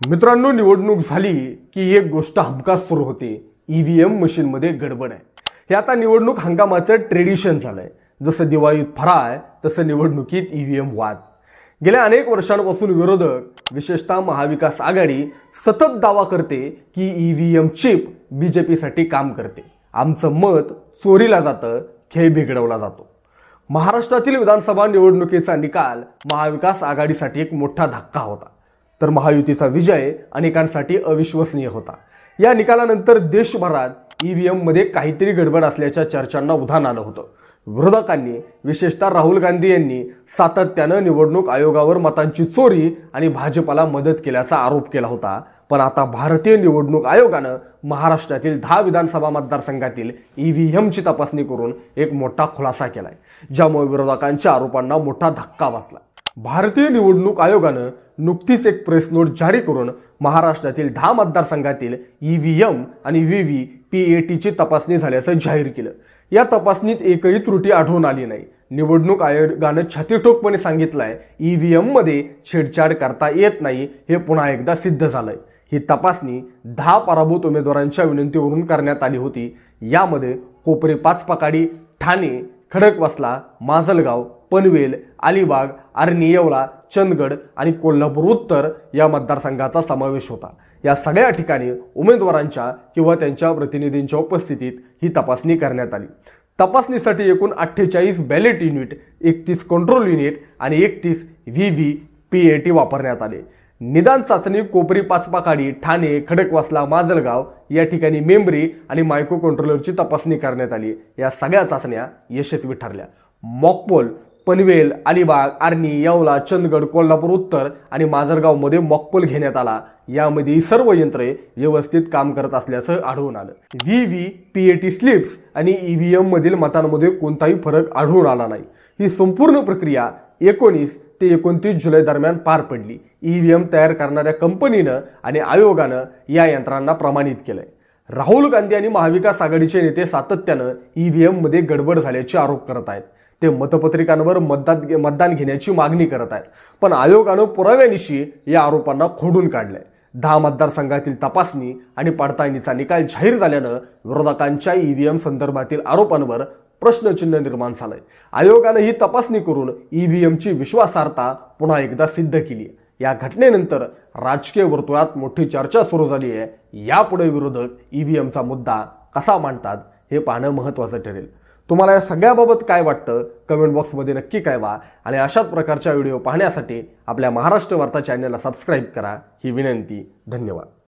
मित्रांनो, निवडणूक झाली की एक गोष्ट हमखास सुरू होते, ईव्हीएम मशीन मध्ये गडबड आहे। हे आता निवडणूक हंगामाचं ट्रेडिशन झालंय। जसं दिवाळीत फराळ तसं निवडणुकीत ईव्हीएम वाद। गेल्या अनेक वर्षांपासून विरोधक, विशेषतः महाविकास आघाडी सतत दावा करते की ईव्हीएम चिप बीजेपीसाठी काम करते, आमचं मत चोरीला जातं, खेळ बिघडवला जातो। महाराष्ट्रातील विधानसभा निवडणुकीचा निकाल महाविकास आघाडीसाठी एक मोठा धक्का होता, तर महायुतीचा विजय अनेकांसाठी अविश्वसनीय होता। या निकालानंतर देशभरात ईव्हीएम मध्ये काहीतरी गडबड असल्याच्या चर्चांना उधाण आलं होतं। विरोधकांनी, विशेषतः राहुल गांधी यांनी सातत्यानं निवडणूक आयोगावर मतांची चोरी आणि भाजपला मदत केल्याचा आरोप केला होता। पण आता भारतीय निवडणूक आयोगानं महाराष्ट्रातील 10 विधानसभा मतदारसंघातील ईव्हीएमची तपासणी करून एक मोठा खुलासा केलाय, ज्यामुळे विरोधकांच्या आरोपांना मोठा धक्का बसला। भारतीय निवडणूक आयोगानं नुकतीच एक प्रेस नोट जारी करून महाराष्ट्रातील 10 मतदारसंघातील ईव्हीएम आणि व्हीव्हीपीएटीची तपासणी झाल्याचं जाहीर केलं। या तपासणीत एकही त्रुटी आढळून आली नाही। निवडणूक आयोगानं छातीठोकपणे सांगितलंय, ईव्हीएम मध्ये छेडछाड करता येत नाही, हे पुन्हा एकदा सिद्ध झालंय। ही तपासणी 10 पराभूत उमेदवारांच्या विनंतीवरून करण्यात आली होती। यामध्ये कोपरी पाचपकाडी, ठाणे, खडकवासला, माजलगाव, पनवेल, अलिबाग, आर्णी, येवला, चंदगड आणि कोल्हापूर उत्तर या मतदारसंघाचा समावेश होता। या सगळ्या ठिकाणी उमेदवारांच्या किंवा त्यांच्या प्रतिनिधींच्या उपस्थितीत ही तपासणी करण्यात आली। तपासणीसाठी एकूण 48 बॅलेट युनिट, 31 कंट्रोल युनिट आणि 31 व्हीव्हीपीएटी वापरण्यात आले। निदान चाचणी कोपरी पाचपाकाडी, ठाणे, खडकवासला, माजलगाव या ठिकाणी मेमरी आणि मायक्रो कंट्रोलरची तपासणी करण्यात आली। या सगळ्या चाचण्या यशस्वी ठरल्या। मॉकपोल पनवेल, अलिबाग, आर्णी, येवला, चंदगड, कोल्हापूर उत्तर आणि माजलगाव मध्ये मॉकपोल घेण्यात आला। यामध्ये सर्व यंत्रे व्यवस्थित काम करत असल्याचं आढळून आलं। व्हीव्हीपीएटी स्लिप्स आणि ईव्हीएम मधील मतांमध्ये कोणताही फरक आढळून आला नाही। ही संपूर्ण प्रक्रिया 19 ते 29 जुलै दरम्यान पार पडली। ईव्हीएम तयार करणाऱ्या कंपनीनं आणि आयोगानं या यंत्रांना प्रमाणित केलंय। राहुल गांधी आणि महाविकास आघाडीचे नेते सातत्यानं ईव्हीएम मध्ये गडबड झाल्याचे आरोप करत आहेत। ते मतपत्रिकांवर मतदान घेण्याची मागणी करत आहेत, पण आयोगानं पुराव्यानिशी या आरोपांना खोडून काढलंय। 10 मतदारसंघातील तपासणी आणि पडताळणीचा निकाल जाहीर झाल्यानं विरोधकांच्या ईव्हीएम संदर्भातील आरोपांवर प्रश्नचिन्ह निर्माण झालंय। आयोगानं ही तपासणी करून ईव्हीएमची विश्वासार्हता पुन्हा एकदा सिद्ध केली। या घटनेनंतर राजकीय वर्तुळात मोठी चर्चा सुरू झाली आहे। यापुढे विरोधक ईव्हीएमचा मुद्दा कसा मांडतात हे पाहणं महत्त्वाचं ठरेल। तुम्हाला या सगळ्याबाबत काय वाटतं, कमेंट बॉक्समध्ये नक्की कळवा आणि अशाच प्रकारच्या व्हिडिओ पाहण्यासाठी आपल्या महाराष्ट्र वार्ता चॅनलला सबस्क्राईब करा, ही विनंती। धन्यवाद।